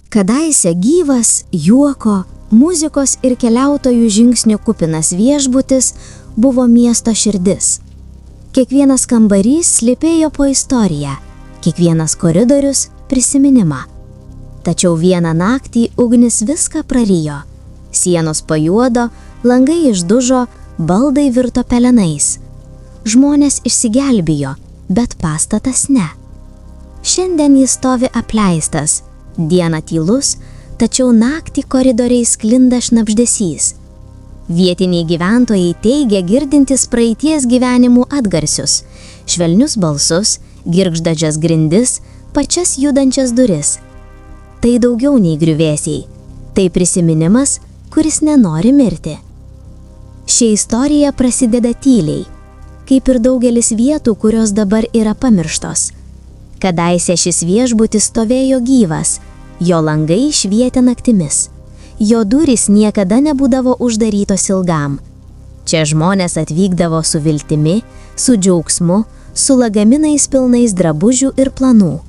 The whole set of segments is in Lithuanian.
Kadaise gyvas, juoko, muzikos ir keliautojų žingsnių kupinas viešbutis buvo miesto širdis. Kiekvienas kambarys slypėjo po istoriją, kiekvienas koridorius prisiminimą. Tačiau vieną naktį ugnis viską prarijo. Sienos pajuodo, langai išdužo, baldai virto pelenais. Žmonės išsigelbijo, bet pastatas ne. Šiandien jis stovi apleistas, dieną tylus, tačiau naktį koridoriais sklinda šnabždesys. Vietiniai gyventojai teigia girdintys praeities gyvenimų atgarsius, švelnius balsus, girgždančias grindis, pačias judančias duris. Tai daugiau nei griuvėsiai, tai prisiminimas, kuris nenori mirti. Ši istorija prasideda tyliai, kaip ir daugelis vietų, kurios dabar yra pamirštos. Kadaise šis viešbutis stovėjo gyvas, jo langai švietė naktimis, jo durys niekada nebūdavo uždarytos ilgam. Čia žmonės atvykdavo su viltimi, su džiaugsmu, su lagaminais pilnais drabužių ir planų.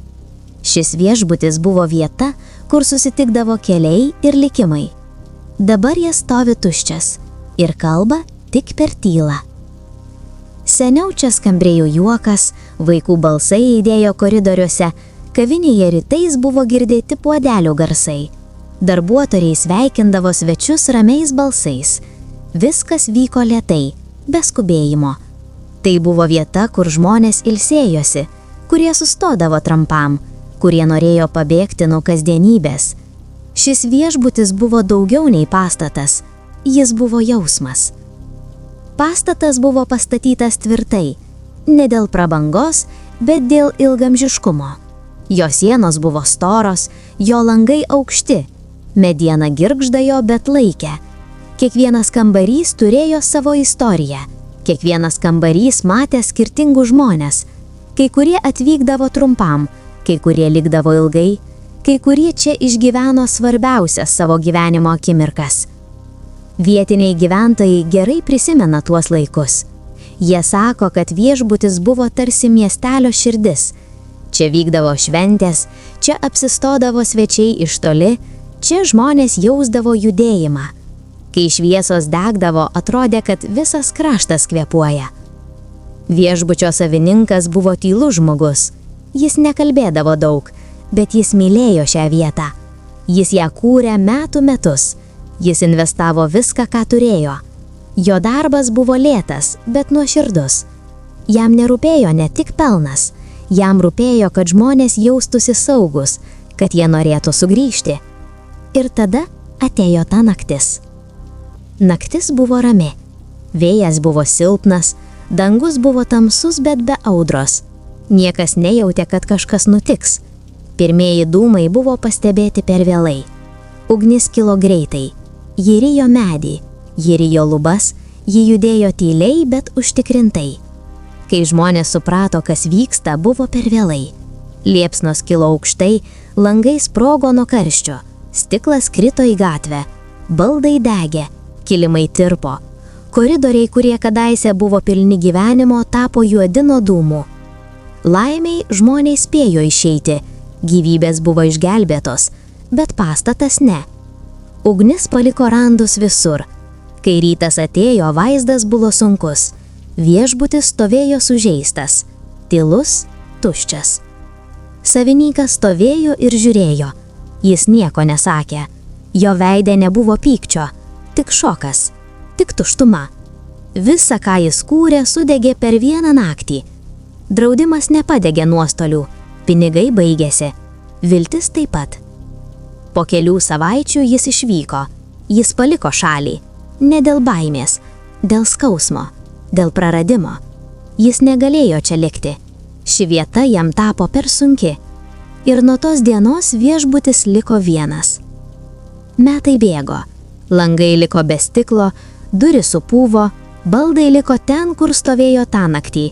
Šis viešbutis buvo vieta, kur susitikdavo keliai ir likimai. Dabar jie stovi tuščias ir kalba tik per tylą. Seniau čia skambėjo juokas, vaikų balsai aidėjo koridoriuose, kavinėje rytais buvo girdėti puodelių garsai. Darbuotojai sveikindavo svečius ramiais balsais. Viskas vyko lėtai, be skubėjimo. Tai buvo vieta, kur žmonės ilsėjosi, kurie sustodavo trumpam, kurie norėjo pabėgti nuo kasdienybės. Šis viešbutis buvo daugiau nei pastatas, jis buvo jausmas. Pastatas buvo pastatytas tvirtai, ne dėl prabangos, bet dėl ilgamžiškumo. Jo sienos buvo storos, jo langai aukšti, mediena girgždėjo, bet laikė. Kiekvienas kambarys turėjo savo istoriją, kiekvienas kambarys matė skirtingus žmonės. Kai kurie atvykdavo trumpam, kai kurie likdavo ilgai, kai kurie čia išgyveno svarbiausias savo gyvenimo akimirkas. Vietiniai gyventojai gerai prisimena tuos laikus. Jie sako, kad viešbutis buvo tarsi miestelio širdis. Čia vykdavo šventės, čia apsistodavo svečiai iš toli, čia žmonės jausdavo judėjimą. Kai šviesos degdavo, atrodė, kad visas kraštas kvėpuoja. Viešbučio savininkas buvo tylus žmogus. Jis nekalbėdavo daug, bet jis mylėjo šią vietą. Jis ją kūrė metų metus. Jis investavo viską, ką turėjo. Jo darbas buvo lėtas, bet nuoširdus. Jam nerūpėjo ne tik pelnas, jam rūpėjo, kad žmonės jaustųsi saugus, kad jie norėtų sugrįžti. Ir tada atėjo ta naktis. Naktis buvo rami. Vėjas buvo silpnas, dangus buvo tamsus, bet be audros. Niekas nejautė, kad kažkas nutiks. Pirmieji dūmai buvo pastebėti per vėlai. Ugnis kilo greitai. Ji rijo medį, ji rijo lubas, ji judėjo tyliai, bet užtikrintai. Kai žmonės suprato, kas vyksta, buvo per vėlai. Liepsnos kilo aukštai, langai sprogo nuo karščio, stiklas krito į gatvę, baldai degė, kilimai tirpo. Koridoriai, kurie kadaise buvo pilni gyvenimo, tapo juodi nuo dūmų. Laimiai žmonės spėjo išeiti, gyvybės buvo išgelbėtos, bet pastatas ne. Ugnis paliko randus visur. Kai rytas atėjo, vaizdas buvo sunkus. Viešbutis stovėjo sužeistas, tylus, tuščias. Savininkas stovėjo ir žiūrėjo. Jis nieko nesakė. Jo veide nebuvo pykčio, tik šokas, tik tuštuma. Visa, ką jis kūrė, sudegė per vieną naktį. Draudimas nepadegė nuostolių, pinigai baigėsi, viltis taip pat. Po kelių savaičių jis išvyko. Jis paliko šalį. Ne dėl baimės, dėl skausmo, dėl praradimo. Jis negalėjo čia likti. Ši vieta jam tapo per sunki. Ir nuo tos dienos viešbutis liko vienas. Metai bėgo. Langai liko be stiklo, durys supūvo, baldai liko ten, kur stovėjo tą naktį.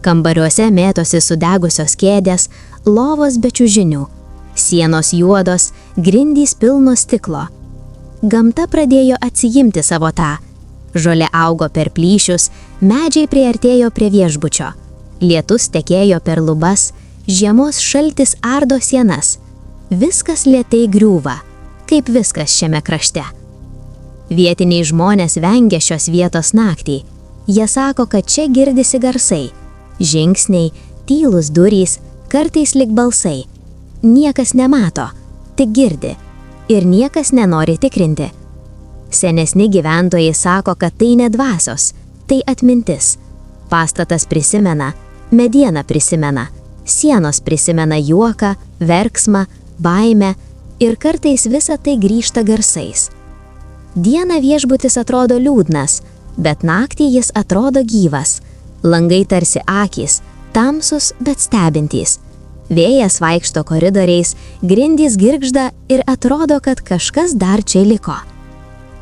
Kambariuose mėtosi sudegusios kėdės, lovos be čiužinių. Sienos juodos, grindys pilno stiklo. Gamta pradėjo atsijimti savo tą. Žolė augo per plyšius, medžiai priartėjo prie viešbučio. Lietus tekėjo per lubas, žiemos šaltis ardo sienas. viskas lėtai griūva, kaip viskas šiame krašte. Vietiniai žmonės vengia šios vietos naktį. Jie sako, kad čia girdisi garsai, žingsniai, tylūs durys, kartais lyg balsai. Niekas nemato, tik girdi ir niekas nenori tikrinti. Senesni gyventojai sako, kad tai ne dvasios, tai atmintis. Pastatas prisimena, mediena prisimena, sienos prisimena juoką, verksmą, baimę ir kartais visa tai grįžta garsais. Dieną viešbutis atrodo liūdnas, bet naktį jis atrodo gyvas. Langai tarsi akys, tamsus, bet stebintys. Vėjas vaikšto koridoriais, grindys girgžda ir atrodo, kad kažkas dar čia liko.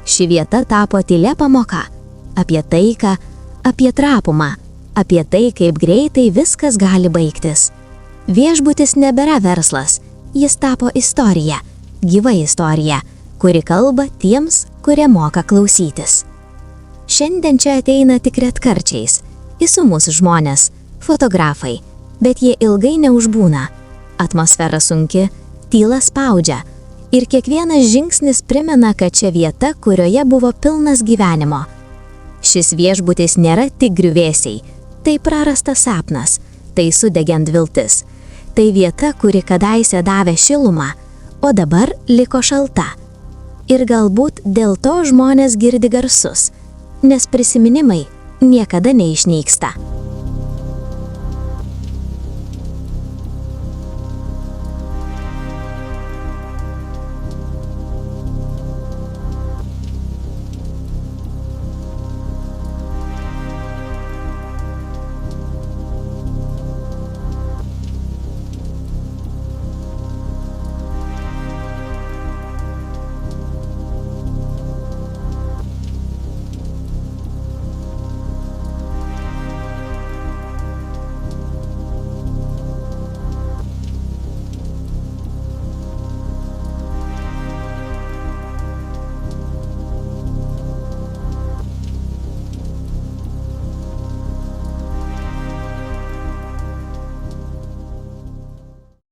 Ši vieta tapo tylia pamoka. Apie taiką, apie trapumą, apie tai, kaip greitai viskas gali baigtis. Viešbutis nebėra verslas, jis tapo istorija, gyva istorija, kuri kalba tiems, kurie moka klausytis. Šiandien čia ateina tik retkarčiais, įsumus žmonės, fotografai, bet jie ilgai neužbūna. Atmosfera sunki, tyla spaudžia ir kiekvienas žingsnis primena, kad čia vieta, kurioje buvo pilnas gyvenimo. Šis viešbutis nėra tik griuvėsiai, tai prarastas sapnas, tai sudegiant viltis. Tai vieta, kuri kadaise davė šilumą, o dabar liko šalta. Ir galbūt dėl to žmonės girdi garsus, nes prisiminimai niekada neišnyksta.